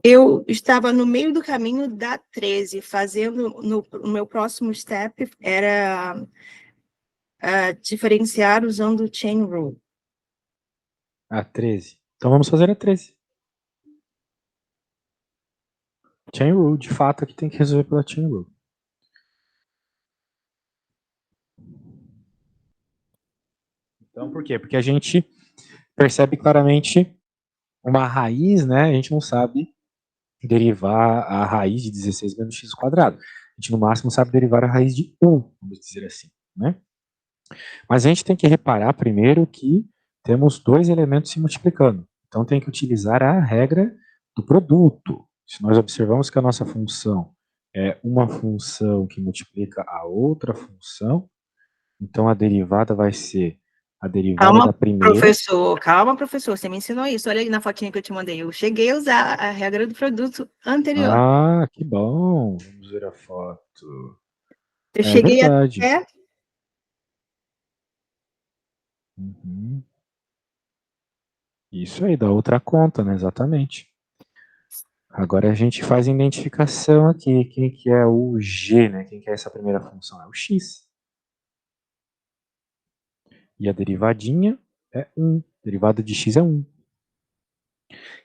Eu estava no meio do caminho da 13, fazendo o meu próximo step era diferenciar usando o chain rule. A 13. Então vamos fazer a 13. Chain rule, de fato, aqui tem que resolver pela chain rule. Então, por quê? Porque a gente percebe claramente uma raiz, né? A gente não sabe derivar a raiz de 16 menos x quadrado. A gente, no máximo, sabe derivar a raiz de 1, vamos dizer assim, né? Mas a gente tem que reparar primeiro que temos dois elementos se multiplicando. Então, tem que utilizar a regra do produto. Se nós observamos que a nossa função é uma função que multiplica a outra função, então a derivada vai ser a derivada da primeira. Calma, professor, você me ensinou isso. Olha aí na fotinha que eu te mandei. Eu cheguei a usar a regra do produto anterior. Ah, que bom. Vamos ver a foto. Eu É cheguei verdade. até. Uhum. Isso aí, da outra conta, né? Exatamente. Agora a gente faz a identificação aqui. Quem que é o g, né? Quem que é essa primeira função? É o x. E a derivadinha é 1. Derivada de x é 1.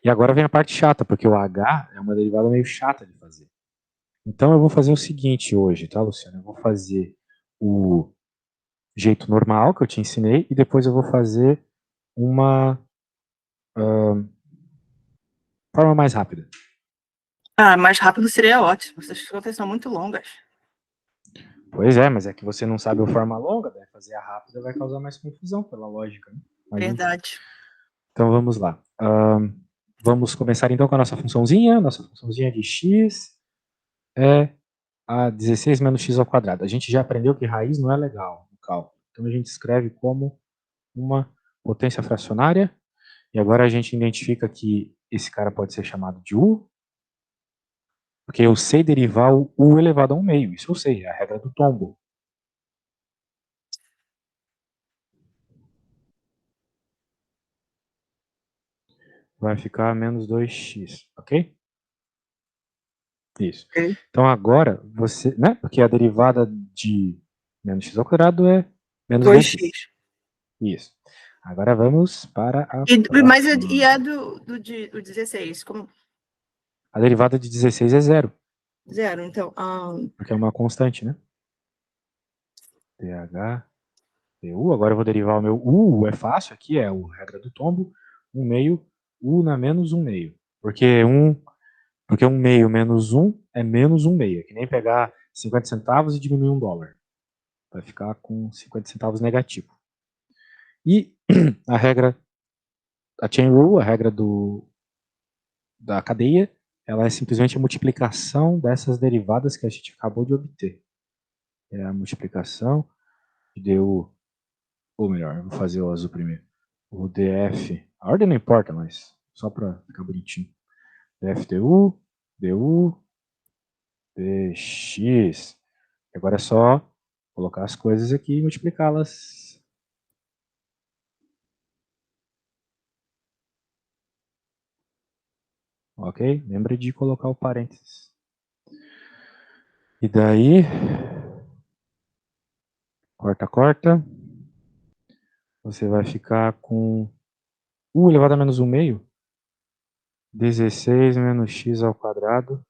E agora vem a parte chata, porque o h é uma derivada meio chata de fazer. Então eu vou fazer o seguinte hoje, tá, Luciano? Eu vou fazer o jeito normal que eu te ensinei e depois eu vou fazer uma forma mais rápida. Ah, mais rápido seria ótimo. Essas contas são muito longas. Pois é, mas é que você não sabe a forma longa, né? Fazer a rápida vai causar mais confusão pela lógica, né? Mas enfim. Verdade. Então vamos lá. Vamos começar então com a nossa funçãozinha. Nossa funçãozinha de x é a 16 menos x ao quadrado. A gente já aprendeu que raiz não é legal no cálculo. Então a gente escreve como uma potência fracionária. E agora a gente identifica que esse cara pode ser chamado de u, porque eu sei derivar o u elevado a 1 meio. Isso eu sei, é a regra do tombo. Vai ficar menos 2x, ok? Isso. Ok. Então agora você, né? Porque a derivada de menos x ao quadrado é menos 2x. 2x. Isso. Agora vamos para a Mas próxima. e a do 16? Como A derivada de 16 é zero, zero? Então, porque é uma constante, né? pH, PU. Agora eu vou derivar o meu U, é fácil aqui, é a regra do tombo. 1 meio, U na menos 1 meio. Porque 1 meio menos 1 é menos 1 meio. É que nem pegar 50 centavos e diminuir $1. Vai ficar com 50 centavos negativo. E a regra, a chain rule, a regra da cadeia, ela é simplesmente a multiplicação dessas derivadas que a gente acabou de obter. É a multiplicação de du, ou melhor, vou fazer o azul primeiro. O df, a ordem não importa, mas só para ficar bonitinho. df du, dx. Agora é só colocar as coisas aqui e multiplicá-las. Ok? Lembra de colocar o parênteses. E daí, corta, corta. Você vai ficar com u elevado a menos 1 meio. 16 menos x ao quadrado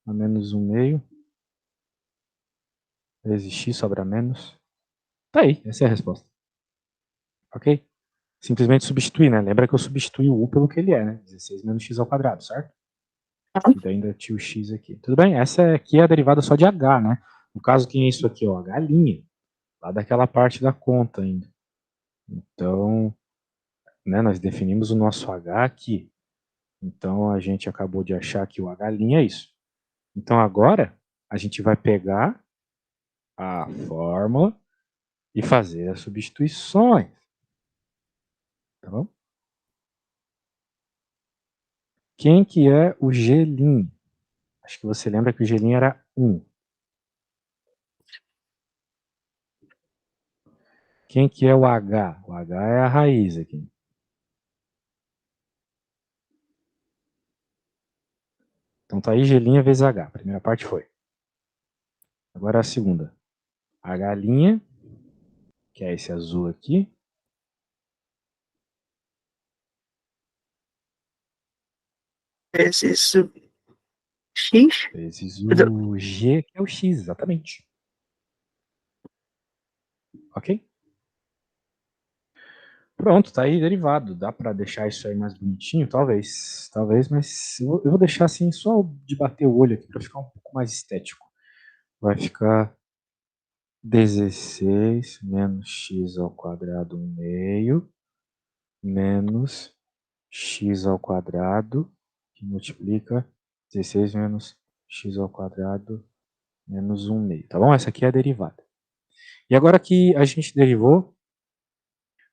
a menos 1 meio. Vezes x sobra menos. Tá aí, essa é a resposta. Ok? Simplesmente substituir, né? Lembra que eu substituí o u pelo que ele é, né? 16 menos x ao quadrado, certo? E daí ainda tinha o x aqui. Tudo bem? Essa aqui é a derivada só de h, né? No caso, quem é isso aqui? Ó, h', lá daquela parte da conta ainda. Então, né, nós definimos o nosso h aqui. Então, a gente acabou de achar que o h' é isso. Então, agora, a gente vai pegar a fórmula e fazer as substituições. Tá bom? Quem que é o G'? Acho que você lembra que o G' era 1. Quem que é o H? O H é a raiz aqui. Então tá aí G' vezes H. A primeira parte foi. Agora a segunda. H', que é esse azul aqui. Vezes o X. Vezes o G, que é o X, exatamente. Ok? Pronto, tá aí derivado. Dá para deixar isso aí mais bonitinho? Talvez. Talvez, mas eu vou deixar assim só de bater o olho aqui para ficar um pouco mais estético. Vai ficar 16 menos x ao quadrado 1/2 menos x ao quadrado, que multiplica 16 menos x ao quadrado menos 1/2. Tá bom? Essa aqui é a derivada. E agora que a gente derivou,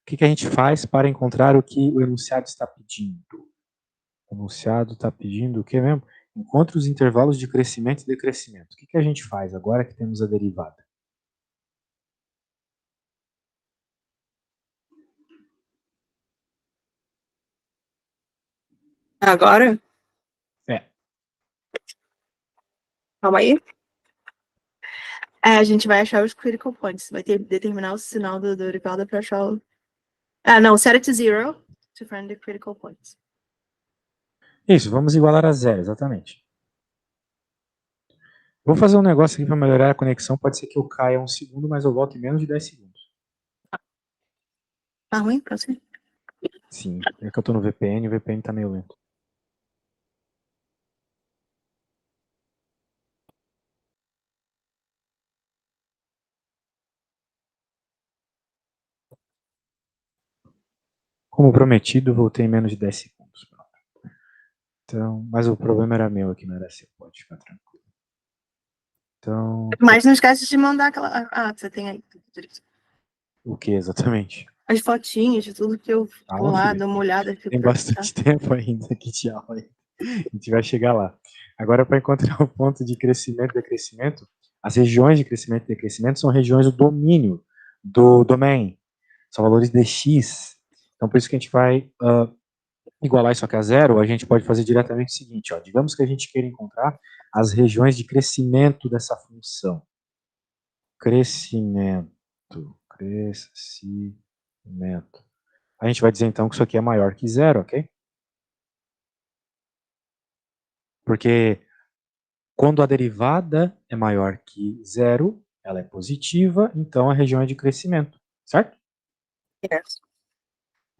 o que a gente faz para encontrar o que o enunciado está pedindo? O enunciado está pedindo o que mesmo? Encontre os intervalos de crescimento e decrescimento. O que a gente faz agora que temos a derivada? Agora? É. Calma aí. A gente vai achar os critical points. Vai ter determinar o sinal do derivada para achar o... não. Set it to 0 to find the critical points. Isso, vamos igualar a zero, exatamente. Vou fazer um negócio aqui para melhorar a conexão. Pode ser que eu caia 1 segundo, mas eu volto em menos de 10 segundos. Tá ruim pra você? Sim, é que eu tô no VPN e o VPN tá meio lento. Como prometido, voltei em menos de 10 segundos. Então, mas o problema era meu aqui, não era seu. Pode ficar tranquilo. Então, Mas não esquece de mandar aquela... você tem aí. o que exatamente? As fotinhas de tudo que eu vou lá, Filho, dou uma olhada. tem bastante tempo ainda aqui de aula. A gente vai chegar lá. Agora, para encontrar o ponto de crescimento e decrescimento, as regiões de crescimento e decrescimento são regiões do domínio, do domain. São valores de x. Então, por isso que a gente vai igualar isso aqui a zero, a gente pode fazer diretamente o seguinte, ó, digamos que a gente queira encontrar as regiões de crescimento dessa função. Crescimento. A gente vai dizer então que isso aqui é maior que zero, ok? Porque quando a derivada é maior que zero, ela é positiva, então a região é de crescimento, certo?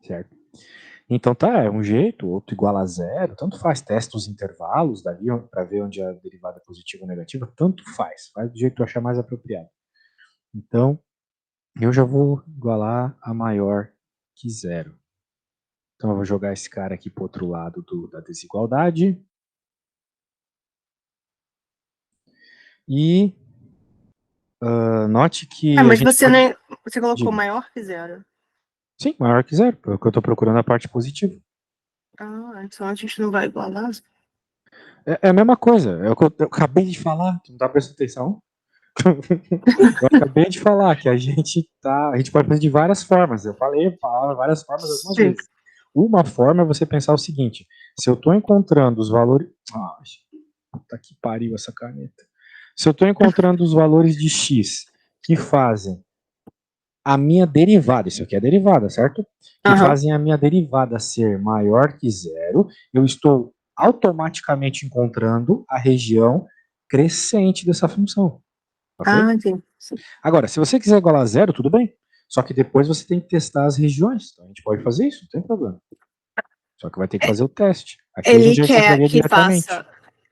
Certo. Então tá, é um jeito, outro igual a zero, tanto faz, testa os intervalos dali para ver onde a derivada é positiva ou negativa, tanto faz do jeito que eu achar mais apropriado. Então, eu já vou igualar a maior que zero. Então eu vou jogar esse cara aqui para o outro lado da desigualdade. E note que mas você colocou Diga. maior que 0. Sim, maior que zero, porque eu estou procurando a parte positiva. Então a gente não vai igualar. É a mesma coisa, é o que eu acabei de falar, tu não tá prestando atenção? Eu acabei de falar que a gente pode fazer de várias formas. Eu falei várias formas algumas Sim. vezes. Uma forma é você pensar o seguinte: se eu estou encontrando os valores. Puta que pariu essa caneta. Se eu estou encontrando os valores de x que fazem a minha derivada, isso aqui é derivada, certo? Que fazem a minha derivada ser maior que zero, eu estou automaticamente encontrando a região crescente dessa função. Ok? Entendi. Agora, se você quiser igualar a zero, tudo bem. Só que depois você tem que testar as regiões. Então a gente pode fazer isso, não tem problema. Só que vai ter que fazer o teste. Aqui a gente já encontraria diretamente.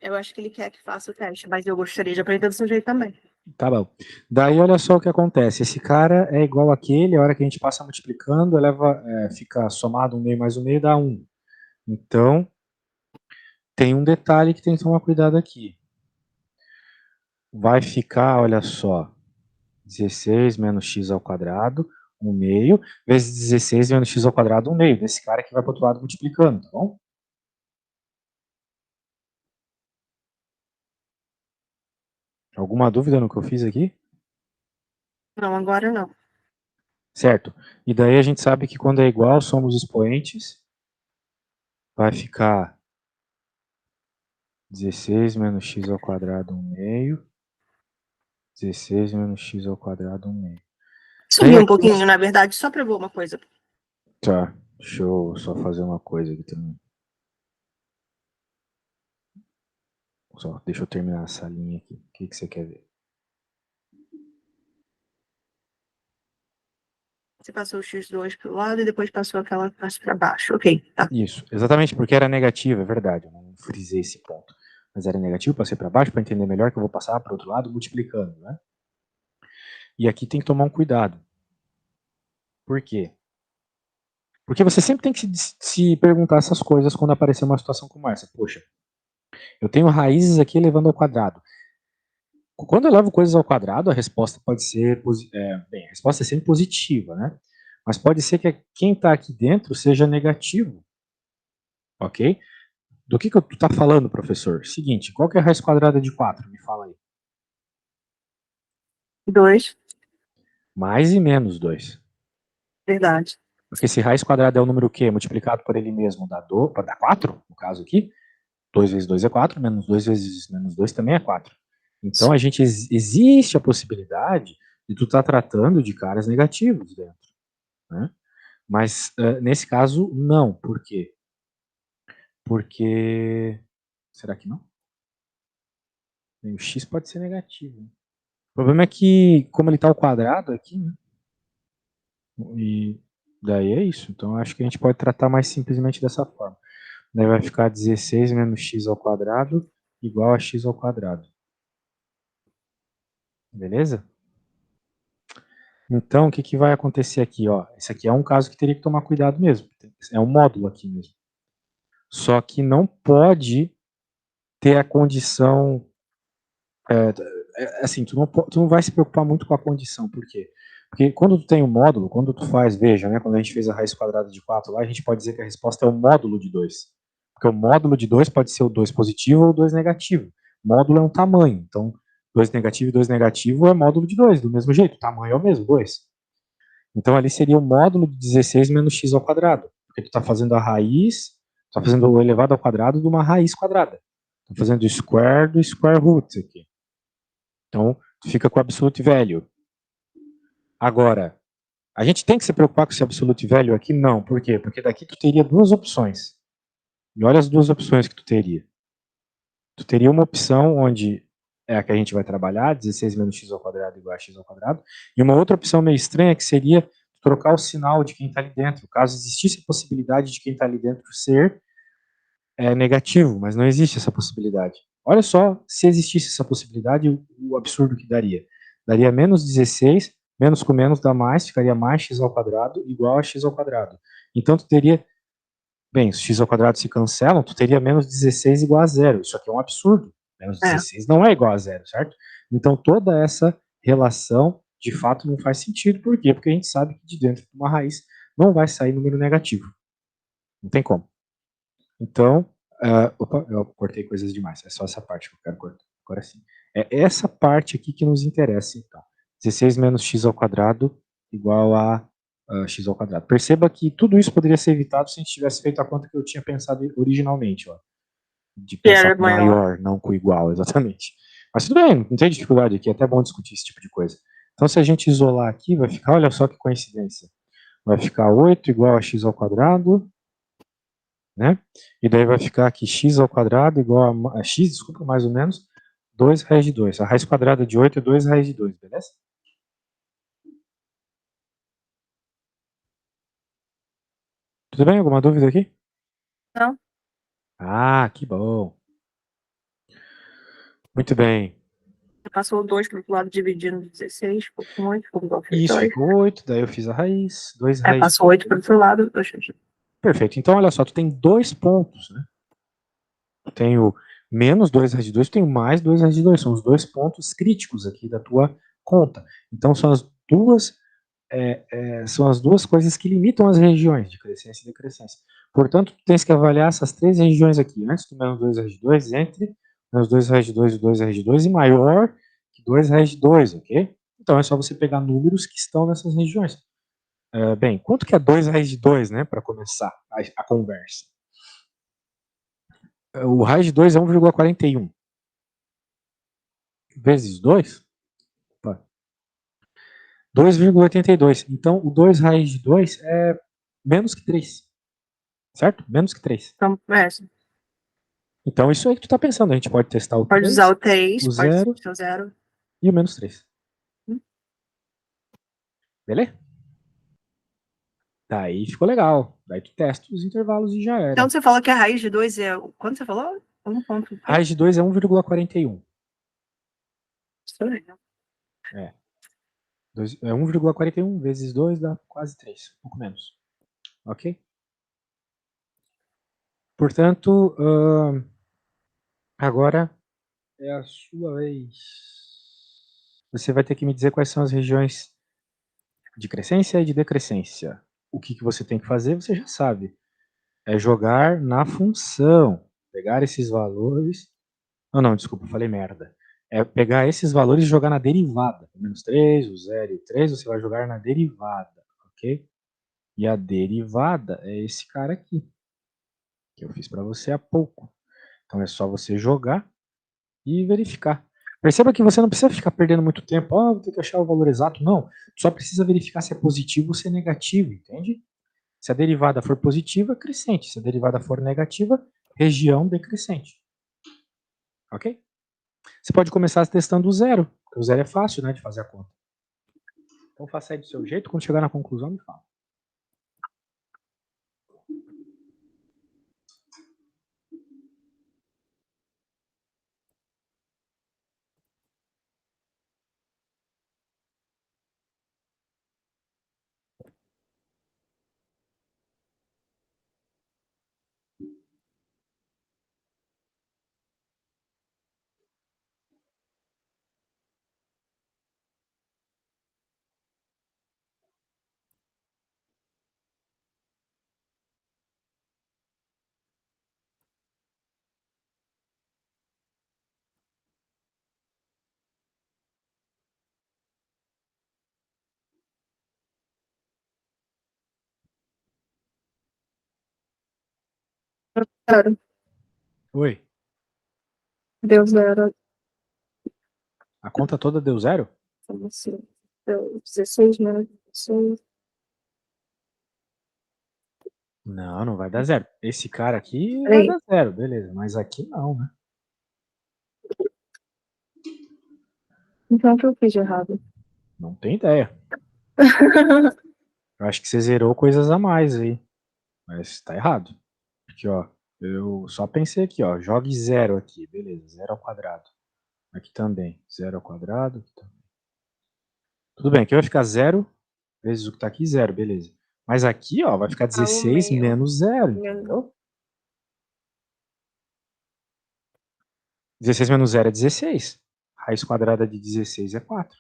Eu acho que ele quer que faça o teste, mas eu gostaria de aprender do seu jeito também. Tá bom. Daí olha só o que acontece. Esse cara é igual àquele, a hora que a gente passa multiplicando, fica somado 1/2 mais 1/2 dá 1. Então, tem um detalhe que tem que tomar cuidado aqui. Vai ficar, olha só, 16 menos x ao quadrado, 1/2, vezes 16 menos x ao quadrado, 1/2. Desse cara que vai para o outro lado multiplicando, tá bom? Alguma dúvida no que eu fiz aqui? Não, agora não. Certo. E daí a gente sabe que quando é igual, somos expoentes. Vai ficar 16 menos x ao quadrado 1 meio. 16 menos x ao quadrado 1 meio. Subi um pouquinho, na verdade, só para ver uma coisa. Tá, deixa eu só fazer uma coisa aqui também. Só, deixa eu terminar essa linha aqui. O que você quer ver? Você passou o x2 para o lado e depois passou aquela parte para baixo. Ok, tá. Isso, exatamente porque era negativo, é verdade. Eu não frisei esse ponto. Mas era negativo, passei para baixo para entender melhor que eu vou passar para o outro lado multiplicando, né? E aqui tem que tomar um cuidado. Por quê? Porque você sempre tem que se perguntar essas coisas quando aparecer uma situação como essa. Poxa, eu tenho raízes aqui elevando ao quadrado. Quando eu levo coisas ao quadrado, a resposta pode ser, bem, a resposta é sempre positiva, né? Mas pode ser que quem está aqui dentro seja negativo, ok? Do que tu está falando, professor? Seguinte, qual que é a raiz quadrada de 4? Me fala aí. 2, Mais e menos 2. verdade. Porque se raiz quadrada é o número Q multiplicado por ele mesmo dá 4, no caso aqui, 2 vezes 2 é 4, menos 2 vezes menos 2 também é 4. Então a gente existe a possibilidade de tu estar tratando de caras negativos dentro, né? Mas nesse caso não. Por quê? Porque será que não? O x pode ser negativo. O problema é que como ele está ao quadrado aqui, né? E daí é isso. Então acho que a gente pode tratar mais simplesmente dessa forma. Daí vai ficar 16 menos x ao quadrado igual a x ao quadrado. Beleza? Então, o que, que vai acontecer aqui? Ó? Esse aqui é um caso que teria que tomar cuidado mesmo. É um módulo aqui mesmo. Só que não pode ter a condição... assim, tu não vai se preocupar muito com a condição. Por quê? Porque quando tu tem um módulo, quando tu faz, veja, né, quando a gente fez a raiz quadrada de 4 lá, a gente pode dizer que a resposta é o módulo de 2. Porque o módulo de 2 pode ser o 2 positivo ou o 2 negativo. Módulo é um tamanho. Então, 2 negativo e 2 negativo é módulo de 2, do mesmo jeito. O tamanho é o mesmo, 2. Então, ali seria o módulo de 16 menos x ao quadrado. Porque tu está fazendo a raiz, tu está fazendo o elevado ao quadrado de uma raiz quadrada. Estou fazendo o square do square root aqui. Então, tu fica com o absolute value. Agora, a gente tem que se preocupar com esse absolute value aqui? Não. Por quê? Porque daqui tu teria duas opções. E olha as duas opções que tu teria. Tu teria uma opção onde é a que a gente vai trabalhar, 16 menos x ao quadrado igual a x ao quadrado, e uma outra opção meio estranha que seria trocar o sinal de quem está ali dentro, caso existisse a possibilidade de quem está ali dentro ser negativo, mas não existe essa possibilidade. Olha só, se existisse essa possibilidade, o absurdo que daria. Daria menos 16, menos com menos dá mais, ficaria mais x ao quadrado igual a x ao quadrado. Então tu teria, bem, os x ao quadrado se cancelam, tu teria menos 16 igual a zero. Isso aqui é um absurdo. Menos 16 não é igual a zero, certo? Então toda essa relação, de fato, não faz sentido. Por quê? Porque a gente sabe que de dentro de uma raiz não vai sair número negativo. Não tem como. Então, opa, eu cortei coisas demais. É só essa parte que eu quero cortar. Agora sim. É essa parte aqui que nos interessa, então. 16 menos x ao quadrado igual a x ao quadrado. Perceba que tudo isso poderia ser evitado se a gente tivesse feito a conta que eu tinha pensado originalmente, ó. De pensar com maior, não com igual, exatamente. Mas tudo bem, não tem dificuldade aqui, é até bom discutir esse tipo de coisa. Então, se a gente isolar aqui, vai ficar, olha só que coincidência. Vai ficar 8 igual a x ao quadrado, né? E daí vai ficar aqui x ao quadrado igual a x, desculpa, mais ou menos, 2 raiz de 2. A raiz quadrada de 8 é 2 raiz de 2, beleza? Tudo bem? Alguma dúvida aqui? Não. Ah, que bom. Muito bem. Passou o 2 para o lado dividindo 16, ficou com 8, ficou igual a Isso, 2. ficou 8, daí eu fiz a raiz, 2 raiz Passou 8 para o outro lado. Perfeito. Então, olha só, tu tem dois pontos, né? Eu tenho menos 2 raiz de 2, eu tenho mais 2 raiz de 2. São os dois pontos críticos aqui da tua conta. Então, são as duas coisas que limitam as regiões de crescência e decrescência. Portanto, tu tens que avaliar essas três regiões aqui, antes do menos 2 raiz de 2, entre menos 2 raiz de 2 e 2 raiz de 2, e maior que 2 raiz de 2, ok? Então, é só você pegar números que estão nessas regiões. Bem, quanto que é 2 raiz de 2, né, para começar a conversa? O raiz de 2 é 1,41. Vezes 2? 2,82. Então, o 2 raiz de 2 é menos que 3. Certo? Menos que 3. Então, Então, isso aí que tu tá pensando. A gente pode testar o pode 3, usar o 3, o pode 0 ser o 0. e o menos 3. Beleza? Daí ficou legal. Daí tu testa os intervalos e já Então, era. você falou que a raiz de 2 é. Quanto você falou? 1 ponto. Raiz de 2 é 1,41. É. É 1,41 vezes 2 dá quase 3. Um pouco menos. Ok? Portanto, agora é a sua vez. Você vai ter que me dizer quais são as regiões de crescência e de decrescência. O que, que você tem que fazer, você já sabe. É jogar na função. Pegar esses valores. Não, desculpa, falei merda. É pegar esses valores e jogar na derivada. O menos 3, o 0 e o 3, você vai jogar na derivada. Ok? E a derivada é esse cara aqui, que eu fiz para você há pouco. Então é só você jogar e verificar. Perceba que você não precisa ficar perdendo muito tempo. Vou ter que achar o valor exato. Não. Só precisa verificar se é positivo ou se é negativo, entende? Se a derivada for positiva, crescente. Se a derivada for negativa, região decrescente. Ok? Você pode começar testando o zero. Porque o zero é fácil, né, de fazer a conta. Então faça aí do seu jeito. Quando chegar na conclusão, me fala. Zero. Oi. Deu 0. A conta toda deu zero? Como assim? Deu 16 menos 16. Não, não vai dar zero. Esse cara aqui vai Peraí. dar zero, beleza. Mas aqui não, né? Então, o que eu fiz de errado? Não tem ideia. Eu acho que você zerou coisas a mais aí. Mas tá errado. Porque, ó, eu só pensei aqui, ó. Jogue zero aqui, beleza. Zero ao quadrado. Aqui também. Zero ao quadrado. Aqui também. Tudo bem, aqui vai ficar zero vezes o que tá aqui, zero, beleza. Mas aqui, ó, vai ficar 16 meio. menos zero, Menos. entendeu? 16 menos zero é 16. Raiz quadrada de 16 é 4.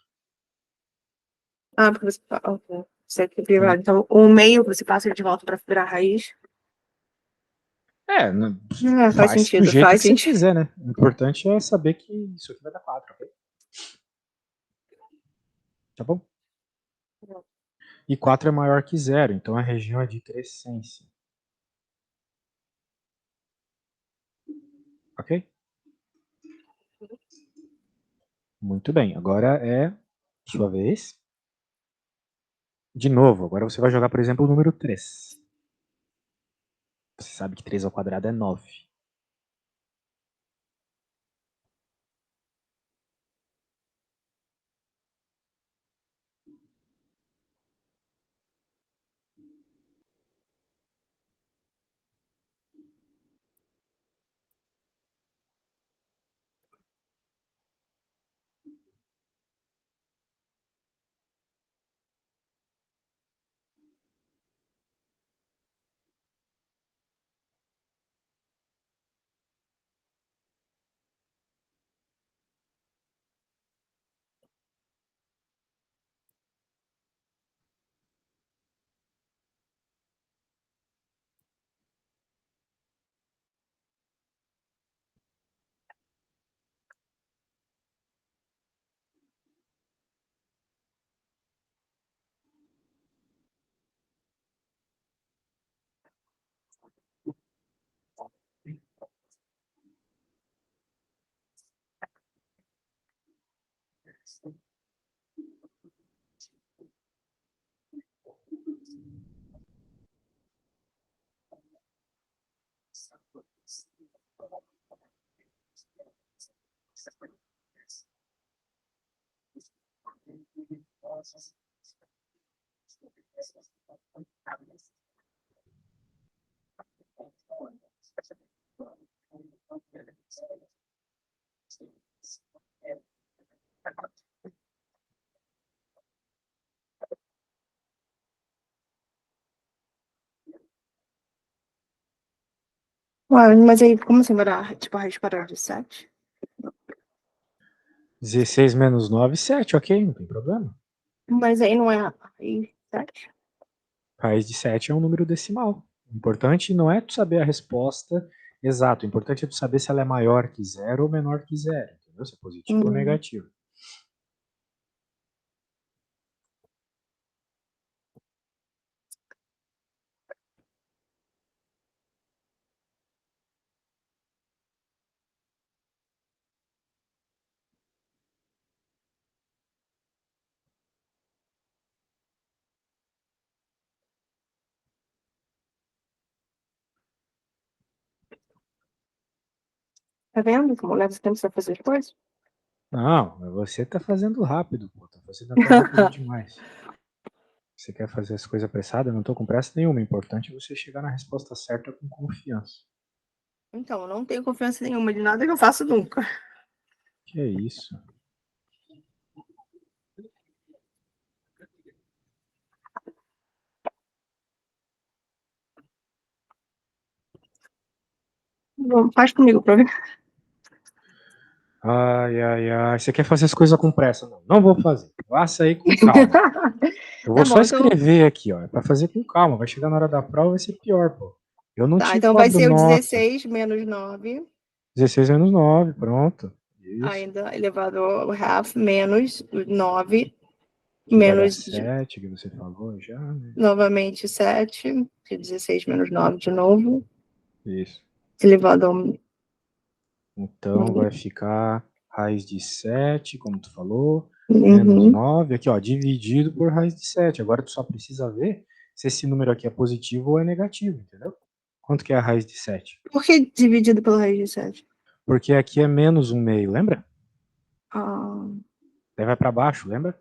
Porque você. Ok. Você é privado. Então, o meio você passa de volta para virar raiz. Faz Faz do sentido, jeito faz que você sentido. quiser, né? O importante é saber que isso aqui vai dar 4, ok? Tá bom? E 4 é maior que zero, então a região é de crescência. Ok? Muito bem, agora é sua vez. De novo, agora você vai jogar, por exemplo, o número 3. Você sabe que 3 ao quadrado é 9. Ué, mas aí, como assim vai dar, tipo, a raiz quadrada de 7? 16 menos 9, 7, ok, não tem problema. Mas aí não é a raiz de 7? Raiz de 7 é um número decimal. O importante não é tu saber a resposta exata, o importante é tu saber se ela é maior que zero ou menor que zero, entendeu? Se é positivo ou negativo. Tá vendo como leva tempo pra fazer as coisas? Não, você tá fazendo rápido, pô, tá fazendo até rápido demais. Você quer fazer as coisas apressadas? Eu não tô com pressa nenhuma, o importante é você chegar na resposta certa com confiança. Então, eu não tenho confiança nenhuma de nada que eu faço nunca. Que é isso? Faz comigo pra ver. Ai, ai, ai. Você quer fazer as coisas com pressa? Não, não vou fazer. Faça aí com calma. Eu vou Tá só bom, então. escrever aqui, ó. É pra fazer com calma. Vai chegar na hora da prova, vai ser pior, pô. Eu não Tá, te então vai cobro ser o nota. 16 menos 9, 16 menos 9, pronto. Isso. ainda elevado ao half, menos 9, Que vai dar menos 7, que você falou já, né? novamente 7, 16 menos 9 de novo, Isso. elevado ao Então vai ficar raiz de 7, como tu falou, menos uhum. 9, aqui ó, dividido por raiz de 7. Agora tu só precisa ver se esse número aqui é positivo ou é negativo, entendeu? Quanto que é a raiz de 7? Por que dividido pela raiz de 7? Porque aqui é menos 1 meio, lembra? Ah, Daí vai para baixo, lembra?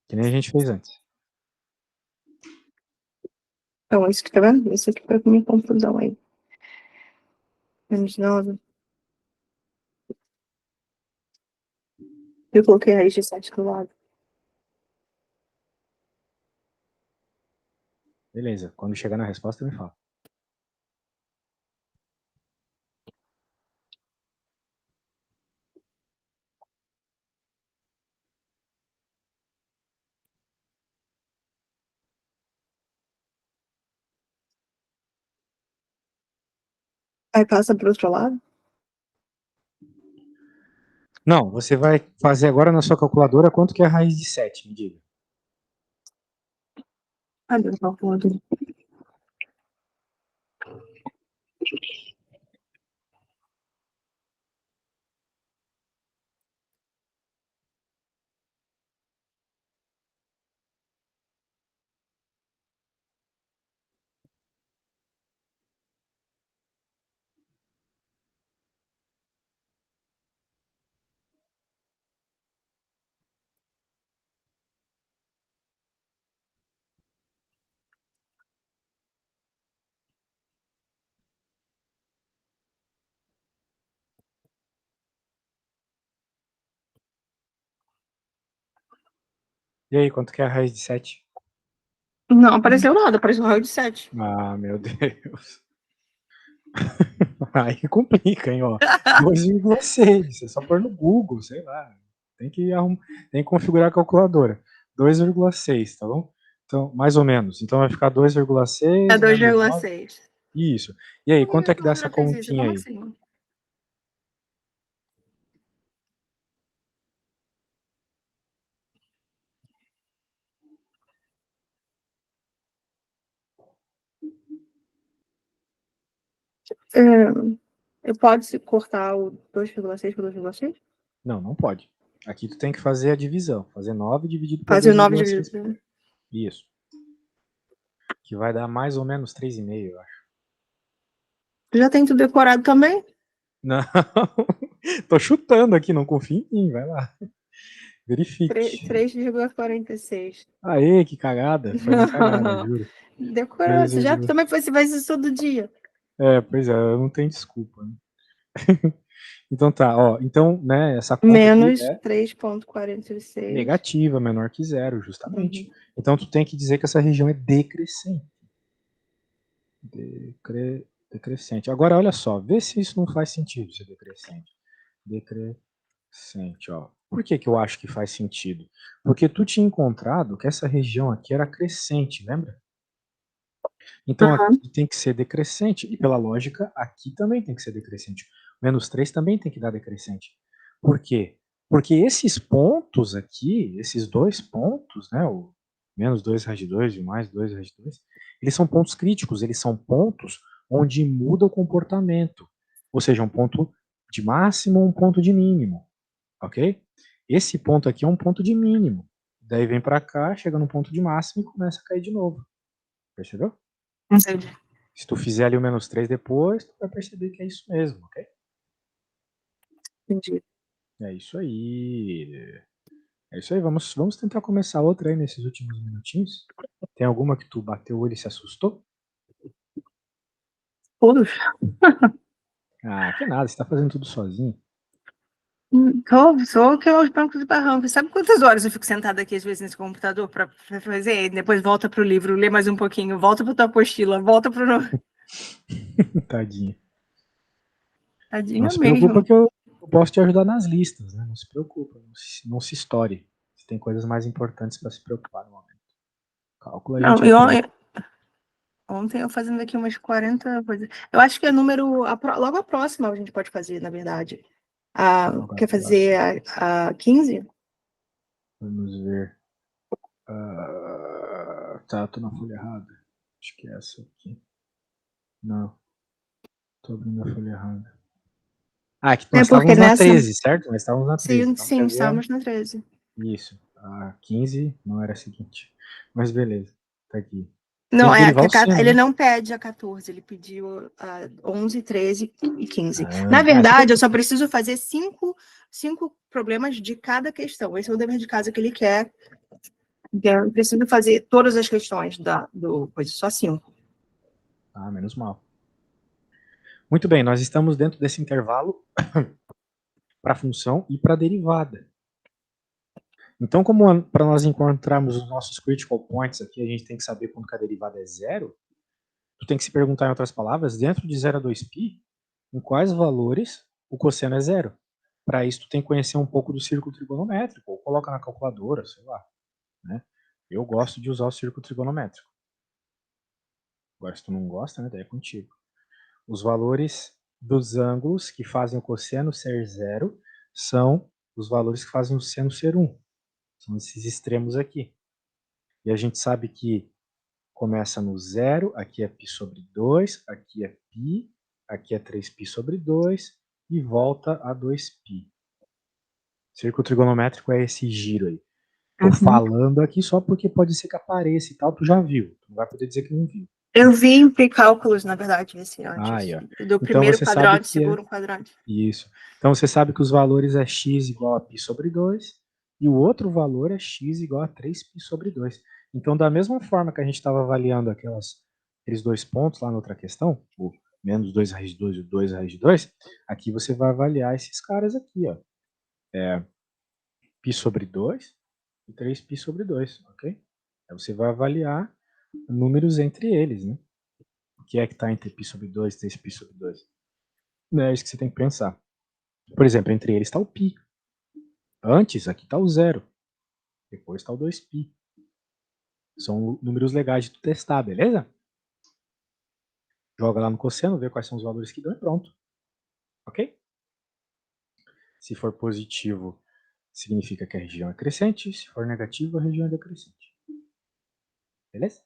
Que nem a gente fez antes. então, isso que tá vendo? Isso aqui foi com minha confusão aí. Menos 9. Eu coloquei a raiz de 7 do lado. Beleza, quando chegar na resposta me fala. Aí passa pro outro lado. Não, você vai fazer agora na sua calculadora quanto que é a raiz de 7, me diga. Ah, meu calculador. E aí, quanto que é a raiz de 7? Não apareceu nada, apareceu raio de 7. Ah, meu Deus. Aí complica, hein, ó. 2,6. É só pôr no Google, sei lá. Tem que, tem que configurar a calculadora. 2,6, tá bom? Então, mais ou menos. Então vai ficar É 2,6 menos 9. 2,6. Isso. E aí, Por que quanto minha é que dá essa calculadora fez isso? continha Como aí? assim? É, Eu posso cortar o 2,6 por 2,6? Não, não pode. Aqui tu tem que fazer a divisão. Fazer 9 dividido por Fazer o 9 2,6. dividido. Isso. Que vai dar mais ou menos 3,5, eu acho. Tu já tem tudo decorado também? Não, tô chutando aqui, não confio em mim, vai lá. Verifique. 3,46. Aê, que cagada. Foi uma cagada, juro. Decorou. Você já também você faz isso todo dia. Pois é, eu não tenho desculpa. Né? Então tá, ó. Então, né, essa conta aqui Menos é 3,46. negativa, menor que zero, justamente. Uhum. Então tu tem que dizer que essa região é decrescente. Decrescente. Agora, olha só, vê se isso não faz sentido, ser decrescente. Decrescente, ó. Por que eu acho que faz sentido? Porque tu tinha encontrado que essa região aqui era crescente, lembra? Então Uhum. aqui tem que ser decrescente, e pela lógica, aqui também tem que ser decrescente. Menos 3 também tem que dar decrescente. Por quê? Porque esses pontos aqui, esses dois pontos, né, o menos 2 raiz de 2 e o mais 2 raiz de 2, eles são pontos críticos, eles são pontos onde muda o comportamento. Ou seja, um ponto de máximo, um ponto de mínimo, ok? Esse ponto aqui é um ponto de mínimo. Daí vem para cá, chega no ponto de máximo e começa a cair de novo. Percebeu? Entendi. Se tu fizer ali o menos 3 depois, tu vai perceber que é isso mesmo, ok? Entendi. É isso aí. É isso aí, vamos tentar começar outra aí nesses últimos minutinhos. Tem alguma que tu bateu o olho e se assustou? Todos. Ah, que nada, você tá fazendo tudo sozinho. Sou que aos bancos e barrancos. Sabe quantas horas eu fico sentada aqui, às vezes, nesse computador para fazer? Depois volta pro livro, lê mais um pouquinho, volta pra tua apostila, volta pro. Tadinha. Não Tadinha se preocupa mesmo. que eu posso te ajudar nas listas, né? Não se preocupa, não se estoure. Você tem coisas mais importantes para se preocupar no momento. Cálculo a Não, gente aprende. ontem eu fazendo aqui umas 40 coisas. Eu acho que é número. Logo a próxima a gente pode fazer, na verdade. Logo a Quer fazer a 15? Vamos ver. Tá, tô na folha errada. Acho que é essa aqui. Não, tô abrindo a folha errada. Ah, que É nós porque estávamos na nessa. 13, certo? Nós estávamos na 13. Sim, Então sim, quer ver estamos na 13. isso. A 15 não era a seguinte. Mas beleza, tá aqui. Tem Não, que derivar o seno, ele né? não pede a 14, ele pediu a 11, 13 e 15. Na Você tem verdade, eu que... só preciso fazer cinco problemas de cada questão. Esse é o dever de casa que ele quer. Eu preciso fazer todas as questões do coisa, só 5. Ah, menos mal. Muito bem, nós estamos dentro desse intervalo para a função e para a derivada. Então, como para nós encontrarmos os nossos critical points aqui, a gente tem que saber quando que a derivada é zero, tu tem que se perguntar, em outras palavras, dentro de 0 a 2π, em quais valores o cosseno é zero. Para isso, tu tem que conhecer um pouco do círculo trigonométrico, ou coloca na calculadora, sei lá. Né? Eu gosto de usar o círculo trigonométrico. Agora, se tu não gosta, né, daí é contigo. Os valores dos ângulos que fazem o cosseno ser zero são os valores que fazem o seno ser 1. São esses extremos aqui. E a gente sabe que começa no zero, aqui é π sobre 2, aqui é π, aqui é 3π sobre 2 e volta a 2π. Círculo trigonométrico é esse giro aí. Tô falando aqui só porque pode ser que apareça e tal, tu já viu. Tu não vai poder dizer que não viu. Eu vi em cálculos, na verdade, esse Aí, antes. ó. Do Então primeiro você sabe quadrante, que é segundo quadrante. isso. Então você sabe que os valores é x igual a π sobre 2 e o outro valor é x igual a 3π sobre 2. Então, da mesma forma que a gente estava avaliando aqueles dois pontos lá na outra questão, o menos 2 raiz de 2 e o 2 raiz de 2, aqui você vai avaliar esses caras aqui, ó. π sobre 2 e 3π sobre 2, ok? Aí você vai avaliar números entre eles, né? O que é que está entre π sobre 2 e 3π sobre 2? É isso que você tem que pensar. Por exemplo, entre eles está o π. Antes, aqui está o zero. Depois está o 2π. São números legais de tu testar, beleza? Joga lá no cosseno, vê quais são os valores que dão e pronto. Ok? Se for positivo, significa que a região é crescente. Se for negativo, a região é decrescente. Beleza?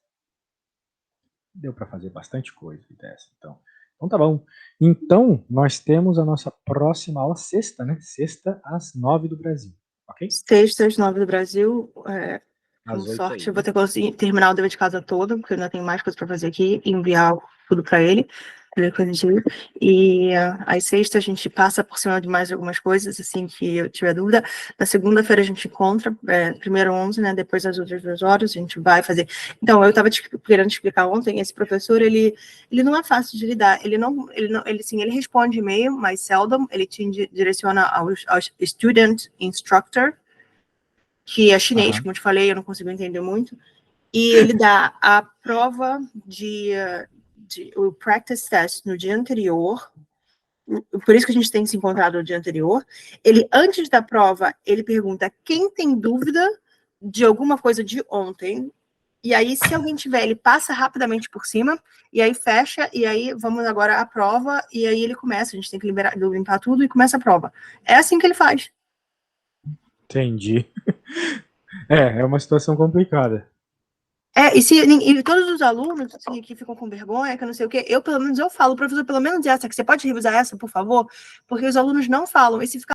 Deu para fazer bastante coisa dessa. Então, Então tá bom. Então, nós temos a nossa próxima aula sexta, né? Sexta às 9 do Brasil, ok? Sexta às 9 do Brasil. Com Às 8 sorte, aí, eu vou né? ter que conseguir terminar o dever de casa todo, porque eu ainda tenho mais coisas para fazer aqui, e enviar tudo para ele. E às sexta a gente passa por cima de mais algumas coisas, assim, que eu tiver dúvida. Na segunda-feira a gente encontra, primeiro 11, né? Depois das outras 2 horas, a gente vai fazer. Então, eu estava querendo te explicar ontem, esse professor, ele não é fácil de lidar. Ele responde e-mail, mas seldom, ele te direciona ao student instructor, que é chinês, como eu te falei, eu não consigo entender muito, e ele dá a prova o practice test no dia anterior, por isso que a gente tem se encontrado no dia anterior. Ele, antes da prova, ele pergunta quem tem dúvida de alguma coisa de ontem, e aí, se alguém tiver, ele passa rapidamente por cima, e aí fecha, e aí vamos agora à prova, e aí ele começa, a gente tem que limpar tudo e começa a prova. É assim que ele faz. Entendi. É uma situação complicada. E todos os alunos assim, que ficam com vergonha, que não sei o quê, pelo menos eu falo, professor, pelo menos essa, que você pode revisar essa, por favor? Porque os alunos não falam, e se ficar